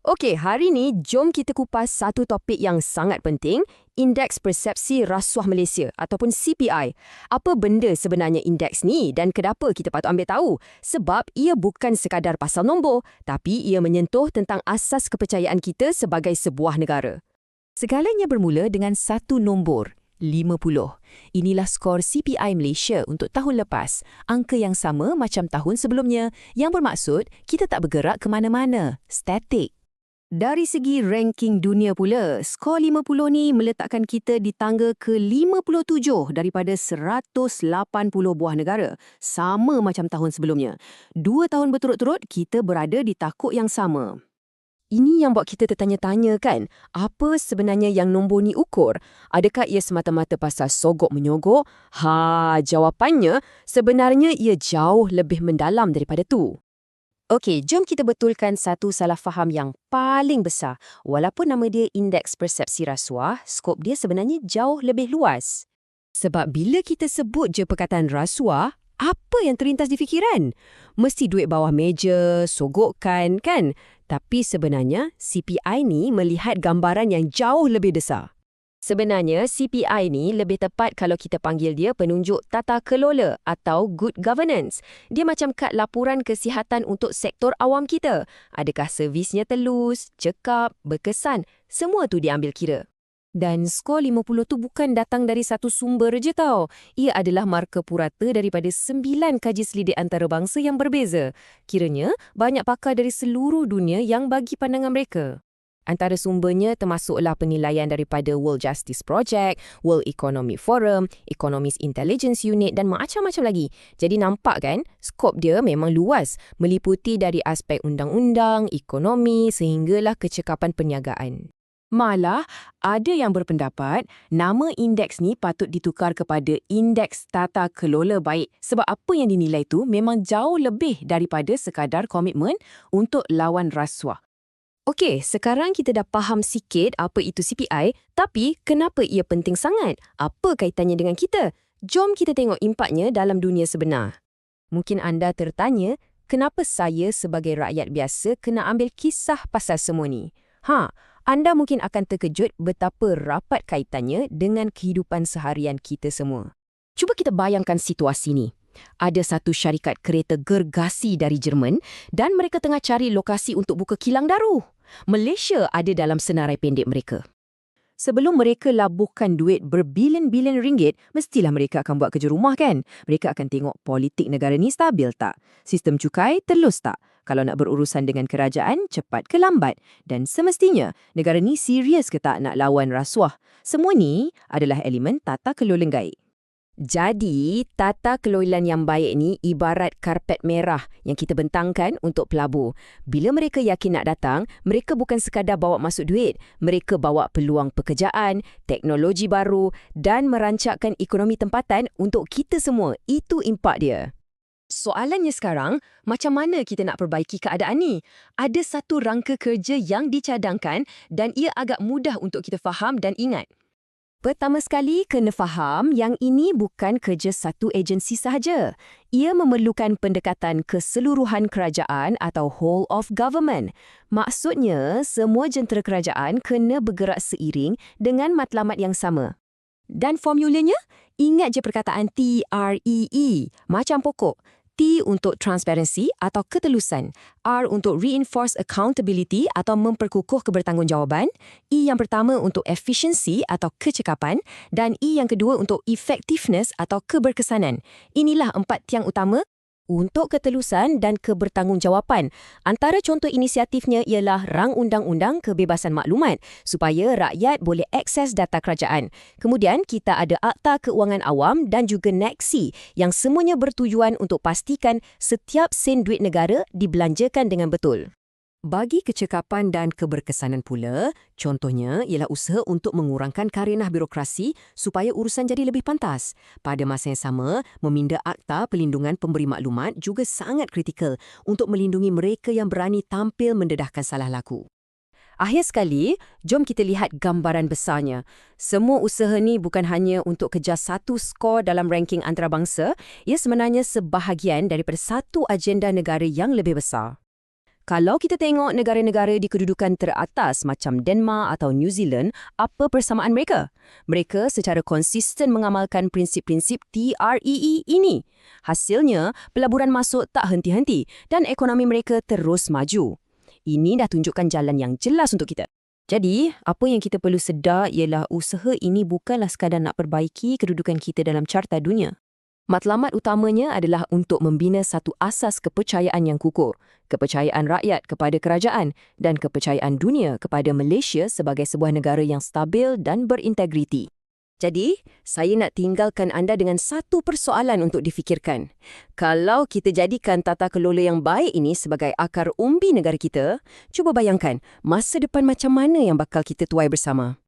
Okey, hari ni jom kita kupas satu topik yang sangat penting, Indeks Persepsi Rasuah Malaysia ataupun CPI. Apa benda sebenarnya indeks ni dan kenapa kita patut ambil tahu? Sebab ia bukan sekadar pasal nombor, tapi ia menyentuh tentang asas kepercayaan kita sebagai sebuah negara. Segalanya bermula dengan satu nombor, 50. Inilah skor CPI Malaysia untuk tahun lepas. Angka yang sama macam tahun sebelumnya, yang bermaksud kita tak bergerak ke mana-mana, statik. Dari segi ranking dunia pula, skor 50 ni meletakkan kita di tangga ke-57 daripada 180 buah negara. Sama macam tahun sebelumnya. 2 tahun berturut-turut, kita berada di takuk yang sama. Ini yang buat kita tertanya-tanya kan, apa sebenarnya yang nombor ni ukur? Adakah ia semata-mata pasal sogok-menyogok? Jawapannya sebenarnya ia jauh lebih mendalam daripada tu. Okey, jom kita betulkan satu salah faham yang paling besar. Walaupun nama dia Indeks Persepsi Rasuah, skop dia sebenarnya jauh lebih luas. Sebab bila kita sebut je perkataan rasuah, apa yang terlintas di fikiran? Mesti duit bawah meja, sogokkan, kan? Tapi sebenarnya CPI ni melihat gambaran yang jauh lebih besar. Sebenarnya CPI ni lebih tepat kalau kita panggil dia penunjuk tata kelola atau good governance. Dia macam kad laporan kesihatan untuk sektor awam kita. Adakah servisnya telus, cekap, berkesan? Semua tu diambil kira. Dan skor 50 tu bukan datang dari satu sumber je tau. Ia adalah marka purata daripada 9 kaji selidik antarabangsa yang berbeza. Kiranya banyak pakar dari seluruh dunia yang bagi pandangan mereka. Antara sumbernya termasuklah penilaian daripada World Justice Project, World Economic Forum, Economist Intelligence Unit dan macam-macam lagi. Jadi nampak kan, skop dia memang luas, meliputi dari aspek undang-undang, ekonomi sehinggalah kecekapan perniagaan. Malah, ada yang berpendapat nama indeks ni patut ditukar kepada Indeks Tata Kelola Baik sebab apa yang dinilai tu memang jauh lebih daripada sekadar komitmen untuk lawan rasuah. Okey, sekarang kita dah faham sikit apa itu CPI, tapi kenapa ia penting sangat? Apa kaitannya dengan kita? Jom kita tengok impaknya dalam dunia sebenar. Mungkin anda tertanya, kenapa saya sebagai rakyat biasa kena ambil kisah pasal semua ni? Anda mungkin akan terkejut betapa rapat kaitannya dengan kehidupan seharian kita semua. Cuba kita bayangkan situasi ni. Ada satu syarikat kereta gergasi dari Jerman dan mereka tengah cari lokasi untuk buka kilang daru. Malaysia ada dalam senarai pendek mereka. Sebelum mereka labuhkan duit berbilion-bilion ringgit, mestilah mereka akan buat kerja rumah kan? Mereka akan tengok politik negara ni stabil tak? Sistem cukai telus tak? Kalau nak berurusan dengan kerajaan, cepat ke lambat? Dan semestinya, negara ni serius ke tak nak lawan rasuah? Semua ni adalah elemen tata kelola gaib. Jadi, tata kelolaan yang baik ni ibarat karpet merah yang kita bentangkan untuk pelabur. Bila mereka yakin nak datang, mereka bukan sekadar bawa masuk duit. Mereka bawa peluang pekerjaan, teknologi baru dan merancangkan ekonomi tempatan untuk kita semua. Itu impak dia. Soalannya sekarang, macam mana kita nak perbaiki keadaan ni? Ada satu rangka kerja yang dicadangkan dan ia agak mudah untuk kita faham dan ingat. Pertama sekali, kena faham yang ini bukan kerja satu agensi sahaja. Ia memerlukan pendekatan keseluruhan kerajaan atau whole of government. Maksudnya, semua jentera kerajaan kena bergerak seiring dengan matlamat yang sama. Dan formulanya, ingat je perkataan TREE, macam pokok. T untuk transparency atau ketelusan, R untuk reinforce accountability atau memperkukuh kebertanggungjawaban, E yang pertama untuk efficiency atau kecekapan, dan E yang kedua untuk effectiveness atau keberkesanan. Inilah 4 tiang utama untuk ketelusan dan kebertanggungjawatan. Antara contoh inisiatifnya ialah Rang Undang-Undang Kebebasan Maklumat supaya rakyat boleh akses data kerajaan. Kemudian kita ada Akta Keuangan Awam dan juga NEXI yang semuanya bertujuan untuk pastikan setiap sen duit negara dibelanjakan dengan betul. Bagi kecekapan dan keberkesanan pula, contohnya ialah usaha untuk mengurangkan karenah birokrasi supaya urusan jadi lebih pantas. Pada masa yang sama, meminda Akta Pelindungan Pemberi Maklumat juga sangat kritikal untuk melindungi mereka yang berani tampil mendedahkan salah laku. Akhir sekali, jom kita lihat gambaran besarnya. Semua usaha ni bukan hanya untuk kejar satu skor dalam ranking antarabangsa, ia sebenarnya sebahagian daripada satu agenda negara yang lebih besar. Kalau kita tengok negara-negara di kedudukan teratas macam Denmark atau New Zealand, apa persamaan mereka? Mereka secara konsisten mengamalkan prinsip-prinsip TREE ini. Hasilnya, pelaburan masuk tak henti-henti dan ekonomi mereka terus maju. Ini dah tunjukkan jalan yang jelas untuk kita. Jadi, apa yang kita perlu sedar ialah usaha ini bukanlah sekadar nak perbaiki kedudukan kita dalam carta dunia. Matlamat utamanya adalah untuk membina satu asas kepercayaan yang kukuh, kepercayaan rakyat kepada kerajaan dan kepercayaan dunia kepada Malaysia sebagai sebuah negara yang stabil dan berintegriti. Jadi, saya nak tinggalkan anda dengan satu persoalan untuk difikirkan. Kalau kita jadikan tata kelola yang baik ini sebagai akar umbi negara kita, cuba bayangkan masa depan macam mana yang bakal kita tuai bersama.